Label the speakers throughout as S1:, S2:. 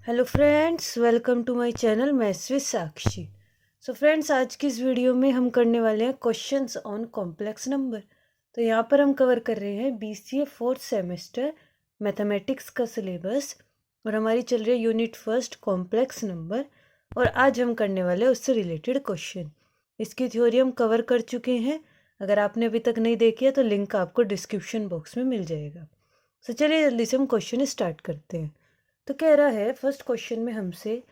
S1: Hello friends, welcome to my channel maths with Sakshi. So friends, आज की इस video में हम करने वाले हैं क्वेश्चंस ऑन कॉम्प्लेक्स नंबर। तो यहाँ पर हम कवर कर रहे हैं BCA फोर्थ सेमेस्टर मैथमेटिक्स का सिलेबस और हमारी चल रही है यूनिट फर्स्ट कॉम्प्लेक्स नंबर। और आज हम करने वाले हैं उससे रिलेटेड क्वेश्चन। इसकी थ्योरी हम कवर कर चुके हैं। अगर आपने अभी तक नहीं देखी है तो लिंक आपको डिस्क्रिप्शन बॉक्स में मिल जाएगा। सो चलिए जल्दी से हम क्वेश्चन स्टार्ट करते हैं। तो कह रहा है फर्स्ट क्वेश्चन में हमसे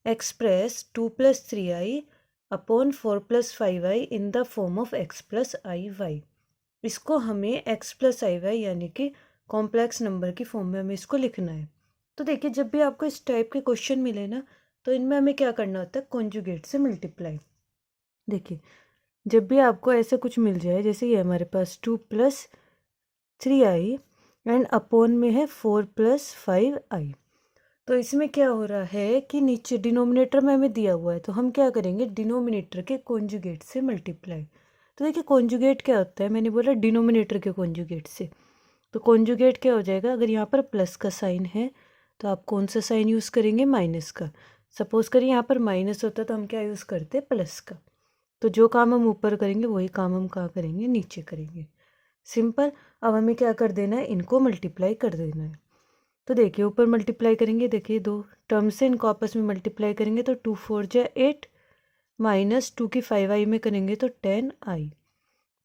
S1: express 2+3i upon 4+5i in the form of x+i y। इसको हमें x+i y यानी कि कॉम्प्लेक्स नंबर की फॉर्म में हमें इसको लिखना है। तो देखिए, जब भी आपको इस टाइप के क्वेश्चन मिले ना, तो इनमें हमें क्या करना होता है, कॉन्जुगेट से मल्टीप्लाई। देखिए, जब भी आपको ऐसे कुछ मिल जाए, जैसे ये हमारे पास 2+3i एंड अपॉन में है 4+5i। तो इसमें क्या हो रहा है कि नीचे डिनोमिनेटर में हमें दिया हुआ है, तो हम क्या करेंगे, डिनोमिनेटर के कॉन्जुगेट से मल्टीप्लाई। तो देखिए, कॉन्जुगेट क्या होता है, मैंने बोला डिनोमिनेटर के कॉन्जुगेट से। तो कॉन्जुगेट क्या हो जाएगा, अगर यहाँ पर प्लस का साइन है तो आप कौन सा साइन यूज़ करेंगे, माइनस का। सपोज करिए यहाँ पर माइनस होता तो हम क्या यूज़ करते, प्लस का। तो जो काम हम ऊपर करेंगे वही काम हम कहाँ करेंगे, नीचे करेंगे। सिंपल। अब हमें क्या कर देना है, इनको मल्टीप्लाई कर देना है। तो देखिए, ऊपर मल्टीप्लाई करेंगे, देखिए दो टर्म्स से इनको आपस में मल्टीप्लाई करेंगे तो 2×4=8 माइनस 2 की 5i में करेंगे तो 10i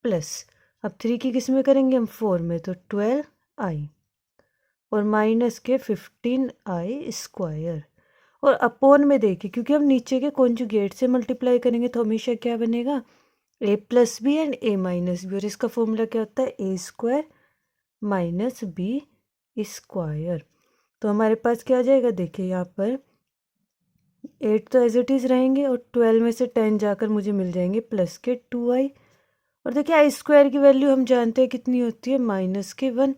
S1: प्लस, अब 3 की किस में करेंगे हम, 4 में, तो 12i और माइनस के 15i²। और अपोन में देखिए, क्योंकि हम नीचे के कॉन्जुगेट से मल्टीप्लाई करेंगे तो हमेशा क्या बनेगा, a+b एंड a-b। और इसका फॉर्मूला क्या होता है, a² माइनस b²। तो हमारे पास क्या आ जाएगा, देखिए यहाँ पर 8 तो एज इट इज़ रहेंगे और 12 में से 10 जाकर मुझे मिल जाएंगे प्लस के 2i। और देखिए i² की वैल्यू हम जानते हैं कितनी होती है, -1।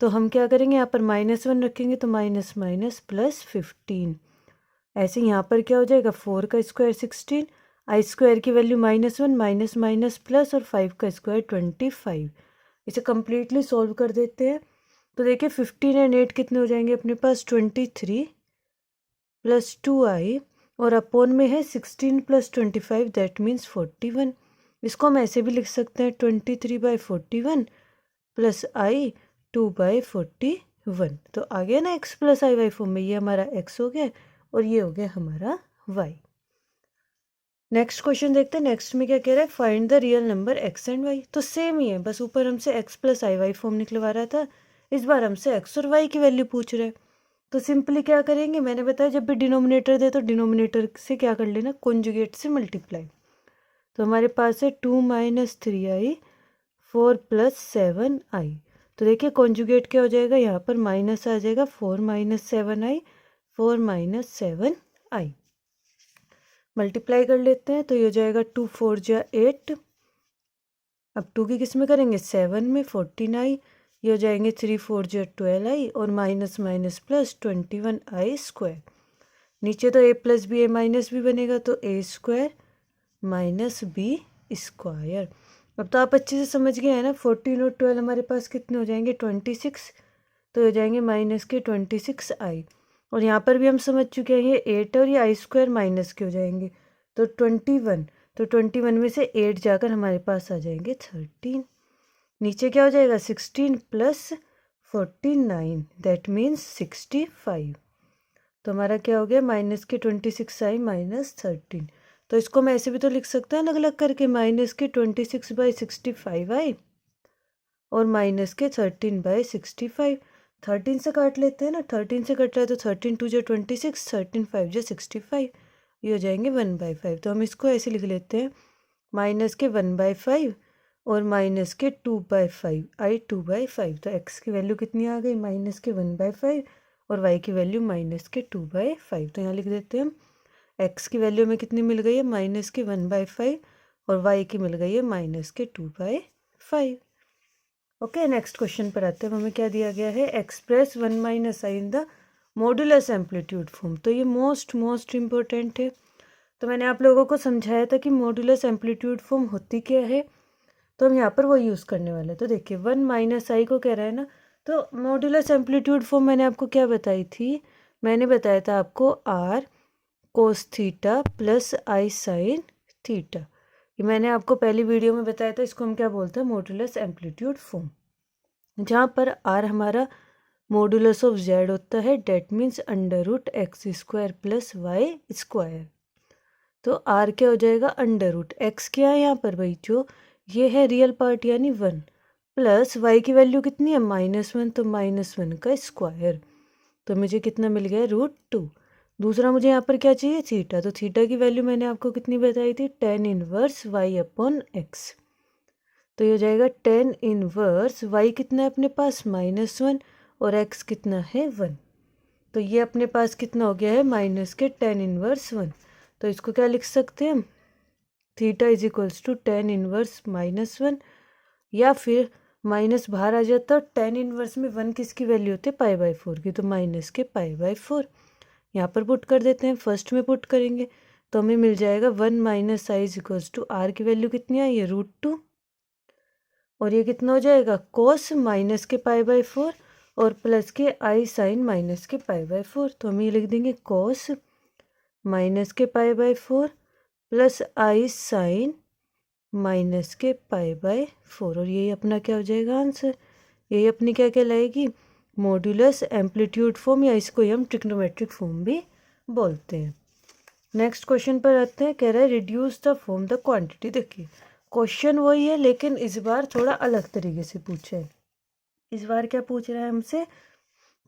S1: तो हम क्या करेंगे, यहाँ पर -1 रखेंगे तो माइनस माइनस प्लस 15। ऐसे यहाँ पर क्या हो जाएगा, 4 का स्क्वायर 16, i² की वैल्यू -1 माइनस माइनस प्लस और 5 का स्क्वायर 25। इसे कम्प्लीटली सॉल्व कर देते हैं। तो देखिए 15 एंड 8 कितने हो जाएंगे अपने पास, 23 प्लस 2i और अपोन में है 16 प्लस 25 दैट मीन्स 41। इसको हम ऐसे भी लिख सकते हैं 23/41 प्लस i 2/41। तो आ गया ना x+i y फॉर्म में, ये हमारा x हो गया और ये हो गया हमारा y। नेक्स्ट क्वेश्चन देखते हैं। नेक्स्ट में क्या कह रहा है, find the real number x and y। तो सेम ही है, बस ऊपर हमसे x+i y फॉर्म निकलवा रहा था, इस बार हमसे x और y की वैल्यू पूछ रहे हैं। तो सिंपली क्या करेंगे, मैंने बताया जब भी डिनोमिनेटर दे तो डिनोमिनेटर से क्या कर लेना, कॉन्जुगेट से मल्टीप्लाई। तो हमारे पास है 2 - 3i 4 + 7i। तो देखिए कॉन्जुगेट क्या हो जाएगा, यहाँ पर माइनस आ जाएगा, 4 - 7i 4 - 7i। मल्टीप्लाई कर लेते हैं तो ये हो जाएगा 2 × 4 = 8। अब 2 की किस में करेंगे, 7 में, 14i। ये हो जाएंगे 3 × 4 = 12i और माइनस माइनस प्लस 21i²। नीचे तो a+b a-b बनेगा तो a² माइनस b²। अब तो आप अच्छे से समझ गए हैं ना, 14 और 12 हमारे पास कितने हो जाएंगे, 26। तो हो जाएंगे माइनस के 26i। और यहाँ पर भी हम समझ चुके हैं, ये 8 और ये i² माइनस के हो जाएंगे तो 21। तो 21 में से 8 जाकर हमारे पास आ जाएंगे 13। नीचे क्या हो जाएगा, 16 प्लस 49 दैट मीन्स 65। तो हमारा क्या हो गया, माइनस के 26i माइनस 13। तो इसको मैं ऐसे भी तो लिख सकता है अलग अलग करके, माइनस के 26/65i और माइनस के 13/65। 13 से काट लेते हैं ना, 13 से कट रहा है तो 13 × 2 = 26, 13 × 5 = 65। ये हो जाएंगे 1/5। तो हम इसको ऐसे लिख लेते हैं, माइनस के 1/5 और माइनस के 2/5 i 2/5। तो x की वैल्यू कितनी आ गई, माइनस के 1/5 और y की वैल्यू माइनस के 2/5। तो यहाँ लिख देते हैं हम, x की वैल्यू में कितनी मिल गई है, माइनस के 1/5 और y की मिल गई है माइनस के 2/5। ओके, नेक्स्ट क्वेश्चन पर आते हैं। हमें क्या दिया गया है, express 1 - i in the modulus amplitude form. तो ये मोस्ट इम्पोर्टेंट है। तो मैंने आप लोगों को समझाया था कि मॉडुलस एम्पलीट्यूड फॉर्म होती क्या है। तो हम यहाँ पर वो यूज़ करने वाले हैं। तो देखिए 1 माइनस आई को कह रहा है ना, तो मॉड्यूलस एम्पलीट्यूड फॉर्म मैंने आपको क्या बताई थी, मैंने बताया था आपको r cos theta plus i sine theta. ये मैंने आपको पहली वीडियो में बताया था, इसको हम क्या बोलते हैं, मॉड्यूलस एम्पलीट्यूड फॉर्म। जहाँ पर आर हमारा मॉडुलस ऑफ जेड होता है, that means under root x square plus y square. तो आर क्या हो जाएगा, अंडर रूट एक्स क्या है यहाँ पर भाई, जो ये है रियल पार्ट यानी 1, प्लस वाई की वैल्यू कितनी है -1, तो -1 का स्क्वायर। तो मुझे कितना मिल गया, √2। दूसरा मुझे यहाँ पर क्या चाहिए, थीटा। तो थीटा की वैल्यू मैंने आपको कितनी बताई थी, tan inverse y upon x. तो ये हो जाएगा tan इनवर्स वाई कितना है अपने पास, -1, और एक्स कितना है 1। तो ये अपने पास कितना हो गया है, माइनस के tan इनवर्स 1। तो इसको क्या लिख सकते हैं हम, theta is equals to tan inverse -1, या फिर माइनस बाहर आ जाता, tan इनवर्स में 1 किसकी वैल्यू होती है, π/4 की, तो माइनस के π/4 यहाँ पर पुट कर देते हैं। फर्स्ट में पुट करेंगे तो हमें मिल जाएगा 1 minus i is equals to r की वैल्यू कितनी आई है, √2, और ये कितना हो जाएगा, कोस माइनस के π/4 और प्लस के आई साइन माइनस के π/4। तो हम ये लिख देंगे कोस माइनस के π/4 प्लस आई साइन माइनस के π/4, और यही अपना क्या हो जाएगा आंसर। यही अपनी क्या कहलाएगी, मॉड्यूलस एम्पलीट्यूड फॉर्म, या इसको हम ट्रिग्नोमेट्रिक फॉर्म भी बोलते हैं। नेक्स्ट क्वेश्चन पर आते हैं, कह रहा है reduce the form the quantity. देखिए क्वेश्चन वही है लेकिन इस बार थोड़ा अलग तरीके से पूछा है। इस बार क्या पूछ रहा है हमसे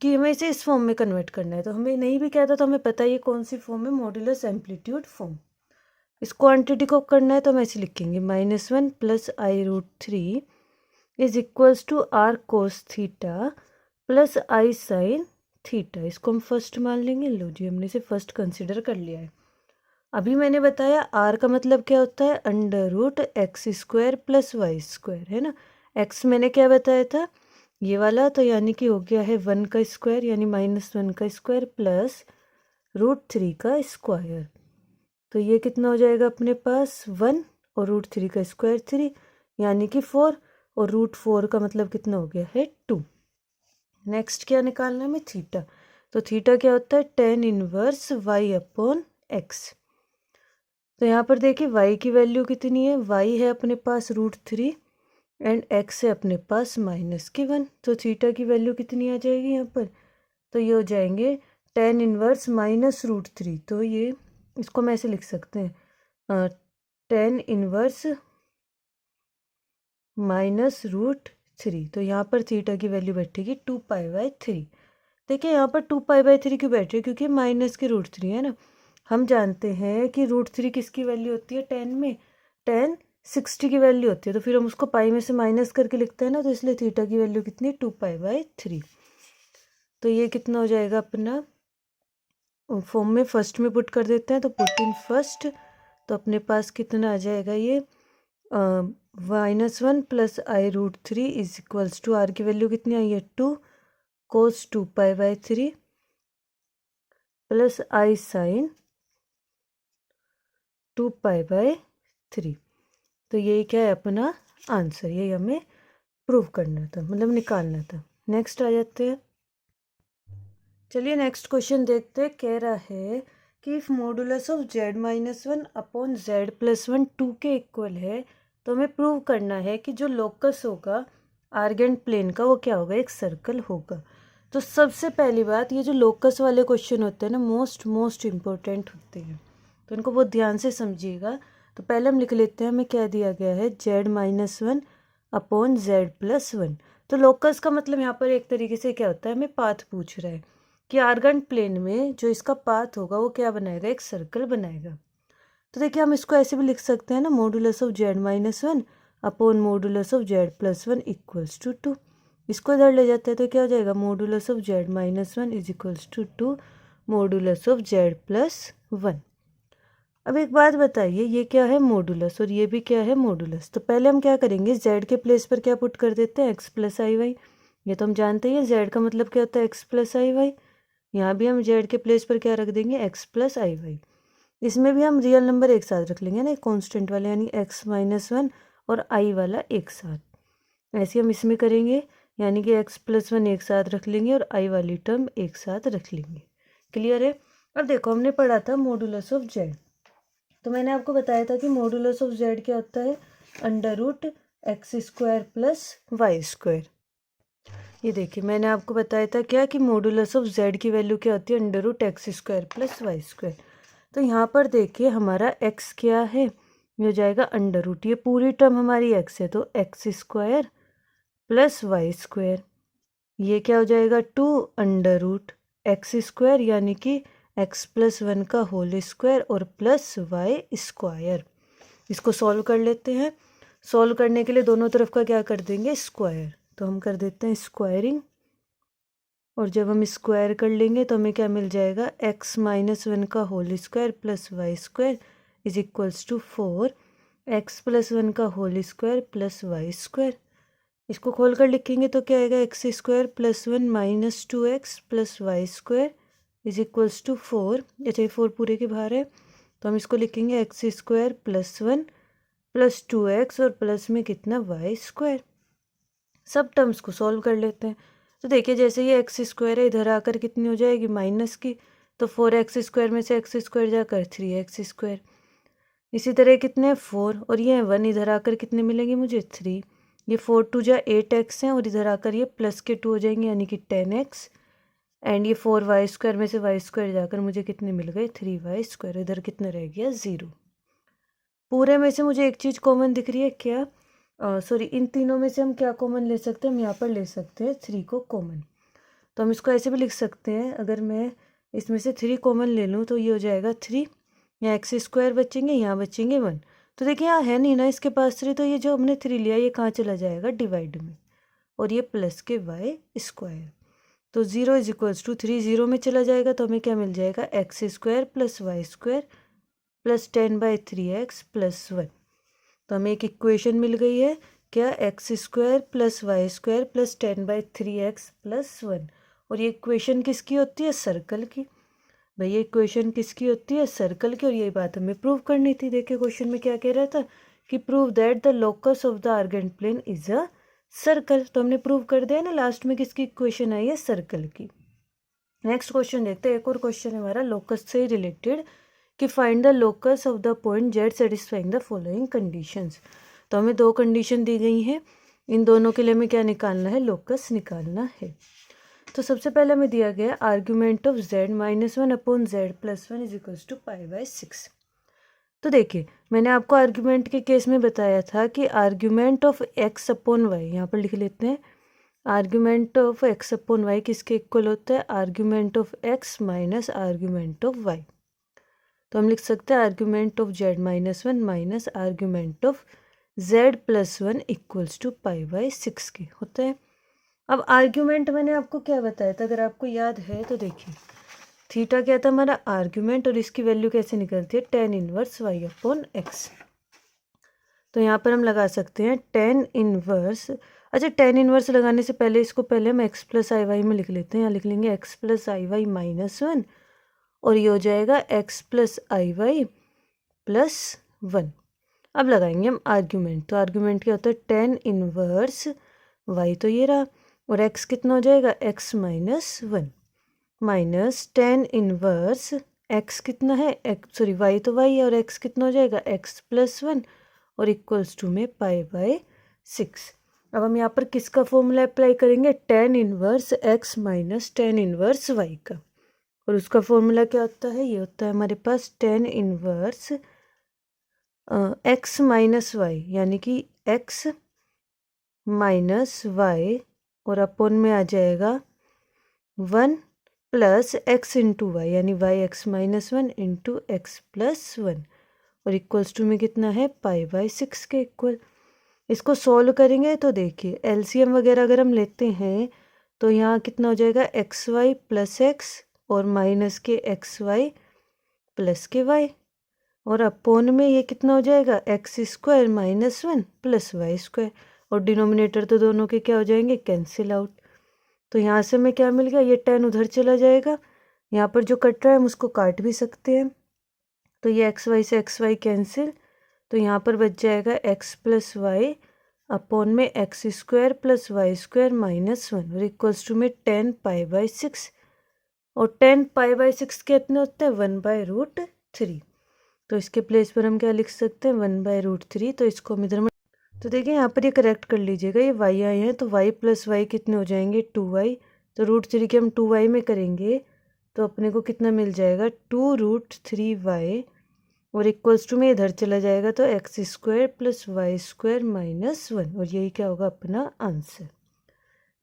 S1: कि हमें इसे इस फॉर्म में कन्वर्ट करना है। तो हमें नहीं भी कहता तो हमें पता है ये कौन सी फॉर्म है, मॉड्यूलस एम्पलीट्यूड फॉर्म। इस क्वांटिटी को करना है तो हम ऐसे लिखेंगे -1 plus i √3 is equals to r cos theta plus i sine theta. इसको हम फर्स्ट मान लेंगे। लो जी, हमने इसे फर्स्ट कंसिडर कर लिया है। अभी मैंने बताया आर का मतलब क्या होता है, under root x square plus y square, है ना। एक्स मैंने क्या बताया था, ये वाला, तो यानी कि हो गया है 1 का स्क्वायर यानी -1 का स्क्वायर प्लस √3 का स्क्वायर। तो ये कितना हो जाएगा अपने पास 1, और √3 का स्क्वायर 3 यानी कि 4, और √4 का मतलब कितना हो गया है 2। नेक्स्ट क्या निकालना है हमें, थीटा। तो थीटा क्या होता है, tan inverse y upon x. तो यहाँ पर देखिए y की वैल्यू कितनी है, y है अपने पास √3 एंड x है अपने पास -1। तो थीटा की वैल्यू कितनी आ जाएगी यहाँ पर, तो ये हो जाएंगे tan इनवर्स -√3। तो ये इसको हम ऐसे लिख सकते हैं, tan इनवर्स -√3। तो यहाँ पर थीटा की वैल्यू बैठेगी 2π/3। देखिए यहाँ पर 2π/3 क्यों बैठ रही है, क्योंकि माइनस की √3 है ना। हम जानते हैं कि √3 किसकी वैल्यू होती है, tan में tan 60 की वैल्यू होती है। तो फिर हम उसको पाई में से माइनस करके लिखते हैं ना, तो इसलिए थीटा की वैल्यू कितनी है, 2π/3। तो ये कितना हो जाएगा अपना, फॉर्म में फर्स्ट में पुट कर देते हैं, तो पुट इन फर्स्ट। तो अपने पास कितना आ जाएगा, ये -1 plus i √3 is equals to r की वैल्यू कितनी आई है 2 कोस 2π/3 प्लस आई साइन 2π/3। तो यही क्या है अपना आंसर, यही हमें प्रूव करना था, मतलब निकालना था। नेक्स्ट आ जाते हैं। चलिए नेक्स्ट क्वेश्चन देखते हैं। कह रहा है कि if modulus of z-1 upon z+1 2 के इक्वल है, तो हमें प्रूव करना है कि जो लोकस होगा आर्गेंट प्लेन का वो क्या होगा, एक सर्कल होगा। तो सबसे पहली बात, ये जो लोकस वाले क्वेश्चन होते हैं ना, मोस्ट इम्पोर्टेंट होते हैं, तो इनको बहुत ध्यान से समझिएगा। तो पहले हम लिख लेते हैं, हमें क्या दिया गया है, z-1 अपॉन z+1। तो लोकस का मतलब यहाँ पर एक तरीके से क्या होता है, हमें पाथ पूछ रहा है कि आर्गेंट प्लेन में जो इसका पाथ होगा वो क्या बनाएगा, एक सर्कल बनाएगा। तो देखिए हम इसको ऐसे भी लिख सकते हैं ना, modulus of z-1 upon modulus of z+1 equals to 2। इसको इधर ले जाते हैं तो क्या हो जाएगा, modulus of z-1 is equals to 2 modulus of z+1। अब एक बात बताइए, ये क्या है मॉडुलस और ये भी क्या है मॉडुलस। तो पहले हम क्या करेंगे, z के प्लेस पर क्या पुट कर देते हैं, x प्लस आई वाई। ये तो हम जानते हैं z का मतलब क्या होता है, x प्लस आई वाई। यहाँ भी हम z के प्लेस पर क्या रख देंगे, x प्लस आई वाई। इसमें भी हम रियल नंबर एक साथ रख लेंगे ना, कॉन्स्टेंट वाले, यानी x-1 और आई वाला एक साथ। ऐसे हम इसमें करेंगे, यानी कि x+1 एक साथ रख लेंगे और आई वाली टर्म एक साथ रख लेंगे। क्लियर है। अब देखो हमने पढ़ा था मॉडुलस ऑफ जेड, तो मैंने आपको बताया था कि मॉडुलस ऑफ जेड क्या होता है, √x² + y²। ये देखिए मैंने आपको बताया था क्या कि मॉडुलस ऑफ जेड की वैल्यू क्या होती है, √x² + y²। तो यहाँ पर देखिए हमारा x क्या है, ये हो जाएगा अंडर रूट, ये पूरी टर्म हमारी x है तो x² + y²। ये क्या हो जाएगा 2√x² यानी कि x+1 का होल स्क्वायर और +y²। इसको सॉल्व कर लेते हैं। सॉल्व करने के लिए दोनों तरफ का क्या कर देंगे, स्क्वायर। तो हम कर देते हैं स्क्वायरिंग, और जब हम स्क्वायर कर लेंगे तो हमें क्या मिल जाएगा, x-1 का होल स्क्वायर +y² = 4, x+1 का होल स्क्वायर +y²। इसको खोल कर लिखेंगे तो क्या आएगा, x² + 1 - 2x + y² = 4। अच्छा 4 पूरे के बाहर है तो हम इसको लिखेंगे x² + 1 + 2x और प्लस में कितना, y²। सब टर्म्स को सॉल्व कर लेते हैं। तो देखिए जैसे ये x² है, इधर आकर कितनी हो जाएगी, माइनस की, तो 4x² में से x² जाकर 3x²। इसी तरह कितने 4 और ये 1, इधर आकर कितने मिलेंगे मुझे 3। ये 4 × 2 = 8x हैं और इधर आकर ये प्लस के 2 हो जाएंगे यानी कि 10x। एंड ये 4y² में से y² जाकर मुझे कितने मिल गए, 3y²। इधर कितना रह गया, 0। पूरे में से मुझे एक चीज़ कॉमन दिख रही है, क्या, सॉरी इन तीनों में से हम क्या कॉमन ले सकते हैं, हम यहाँ पर ले सकते हैं 3 को कॉमन। तो हम इसको ऐसे भी लिख सकते हैं, अगर मैं इसमें से 3 कॉमन ले लूँ तो ये हो जाएगा 3, यहाँ x² बचेंगे, यहाँ बचेंगे 1। तो देखिए यहाँ है नहीं ना इसके पास 3, तो ये जो हमने 3 लिया ये कहाँ चला जाएगा, डिवाइड में, और ये प्लस के y²। तो 0 = 3 0 में चला जाएगा तो हमें क्या मिल जाएगा, x² + y² + 10/3x + 1। तो हमें एक इक्वेशन मिल गई है, क्या, x² + y² + 10/3x + 1। और ये इक्वेशन किसकी होती है, सर्कल की। भाई ये इक्वेशन किसकी होती है, सर्कल की, और यही बात हमें प्रूव करनी थी। देखिए क्वेश्चन में क्या कह रहा था कि prove that the locus of the argand plane is a circle. तो हमने प्रूव कर दिया ना, लास्ट में किसकी इक्वेशन आई है, सर्कल की। नेक्स्ट क्वेश्चन देखते हैं। एक और क्वेश्चन है हमारा लोकस से रिलेटेड, कि find the locus of the point Z satisfying the following conditions. तो हमें 2 कंडीशन दी गई हैं, इन दोनों के लिए हमें क्या निकालना है, लोकस निकालना है। तो सबसे पहले हमें दिया गया आर्ग्यूमेंट ऑफ z-1/z+1 = π/6। तो देखिए मैंने आपको आर्ग्यूमेंट के केस में बताया था कि आर्ग्यूमेंट ऑफ x/y, यहाँ पर लिख लेते हैं, आर्ग्यूमेंट ऑफ x/y किसके इक्वल होता है, argument of x - argument of y। तो हम लिख सकते हैं argument of z-1 - argument of z+1 = π/6 के होता है। अब आर्ग्यूमेंट मैंने आपको क्या बताया था, अगर आपको याद है तो देखिए, थीटा क्या था हमारा आर्ग्यूमेंट, और इसकी वैल्यू कैसे निकलती है, tan−1y/x। तो यहाँ पर हम लगा सकते हैं tan−1। अच्छा tan−1 लगाने से पहले इसको पहले हम x + iy में लिख लेते हैं। यहाँ लिख लेंगे x + iy - 1 और ये हो जाएगा x + iy + 1। अब लगाएंगे हम आर्ग्यूमेंट। तो आर्ग्यूमेंट क्या होता है, tan−1 y तो ये रहा, और x कितना हो जाएगा, x - 1 माइनस tan−1 x कितना है, y तो y है, और x कितना हो जाएगा, x + 1 और = में π/6। अब हम यहाँ पर किसका फॉर्मूला अप्लाई करेंगे, tan−1 x - tan−1 y का, और उसका फॉर्मूला क्या होता है, ये होता है हमारे पास tan−1 x - y यानी कि x - y और अपॉन में आ जाएगा 1 + x × y यानी yx - 1 × x + 1 और = में कितना है, π/6 के इक्वल। इसको सॉल्व करेंगे तो देखिए एलसीएम वगैरह अगर हम लेते हैं तो यहाँ कितना हो जाएगा, xy + x और माइनस के xy प्लस के y, और अपॉन में ये कितना हो जाएगा, x² - 1 + y², और डिनोमिनेटर तो दोनों के क्या हो जाएंगे, कैंसिल आउट। तो यहाँ से हमें क्या मिल गया, ये tan उधर चला जाएगा, यहाँ पर जो कट रहा है हम उसको काट भी सकते हैं। तो ये xy से xy कैंसिल, तो यहाँ पर बच जाएगा एक्स प्लस वाई अपॉन में x square plus y square minus 1 और इक्वल्स टू में 10 पाई/6 और 10 पाई/6 कितने होते हैं 1/√3। तो इसके प्लेस पर हम क्या लिख सकते हैं 1/√3। तो इसको हम इधर में तो देखिए यहाँ पर ये करेक्ट कर लीजिएगा, ये वाई आए हैं तो वाई प्लस वाई कितने हो जाएंगे 2y। तो √3 के हम 2y में करेंगे तो अपने को कितना मिल जाएगा 2√3y और इक्वल्स टू में इधर चला जाएगा तो x square plus y square minus 1 और यही क्या होगा अपना आंसर।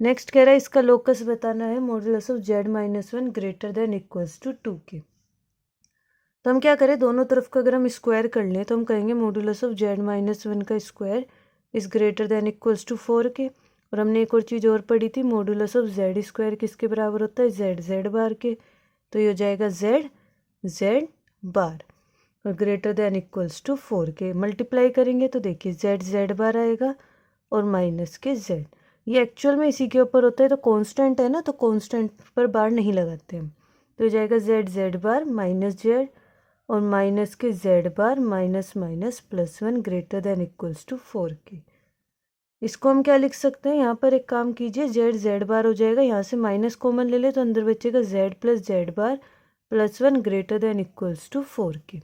S1: नेक्स्ट कह रहा है इसका लोकस बताना है modulus of z-1 greater than equals to 2 के। तो हम क्या करें दोनों तरफ का अगर हम स्क्वायर कर लें तो हम कहेंगे मॉडुलस ऑफ z-1 का square is greater than equals to 4 के। और हमने एक और चीज़ और पढ़ी थी मॉडुलस ऑफ z स्क्वायर किसके बराबर होता है z बार के। तो ये हो जाएगा z बार और ग्रेटर देन इक्वल्स टू 4 के। मल्टीप्लाई करेंगे तो देखिए z बार आएगा और माइनस के z। ये एक्चुअल में इसी के ऊपर होता है तो कांस्टेंट है ना, तो कांस्टेंट पर बार नहीं लगाते हम। तो हो जाएगा z बार माइनस z और माइनस के z bar minus minus +1 greater than equals to 4 के। इसको हम क्या लिख सकते हैं, यहाँ पर एक काम कीजिए z बार हो जाएगा, यहाँ से माइनस कॉमन ले ले तो अंदर बचेगा z plus z bar +1 greater than equals to 4 के।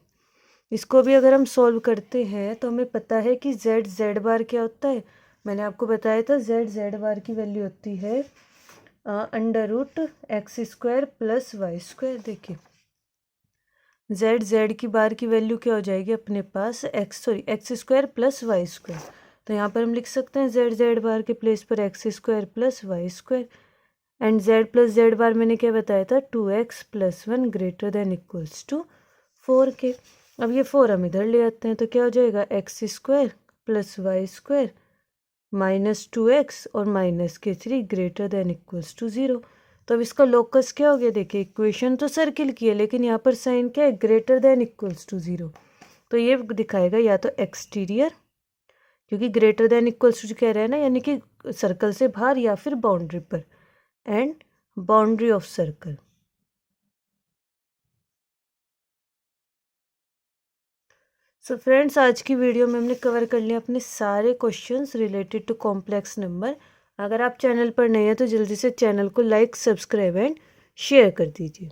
S1: इसको भी अगर हम सॉल्व करते हैं तो हमें पता है कि z बार क्या होता है। मैंने आपको बताया था z बार की वैल्यू होती है √x² प्लस y²। देखिए z की बार की वैल्यू क्या हो जाएगी अपने पास x² प्लस y²। तो यहाँ पर हम लिख सकते हैं z बार के प्लेस पर x² plus y² and z plus z बार मैंने क्या बताया था 2x + 1 greater than equals to 4 के। अब ये 4 हम इधर ले आते हैं तो क्या हो जाएगा x² plus y² minus 2x और माइनस के 3 ग्रेटर देन इक्वल्स टू 0। तो अब इसका लोकस क्या हो गया, देखिए इक्वेशन तो सर्किल की है लेकिन यहाँ पर साइन क्या है ग्रेटर देन इक्वल्स टू 0। तो ये दिखाएगा या तो एक्सटीरियर क्योंकि ग्रेटर देन इक्वल्स टू कह रहा है ना, यानी कि सर्कल से बाहर या फिर बाउंड्री पर and boundary of circle. So friends आज की वीडियो में हमने कवर कर लिया अपने सारे questions related to complex number. अगर आप चैनल पर नए हैं तो जल्दी से चैनल को लाइक सब्सक्राइब एंड शेयर कर दीजिए।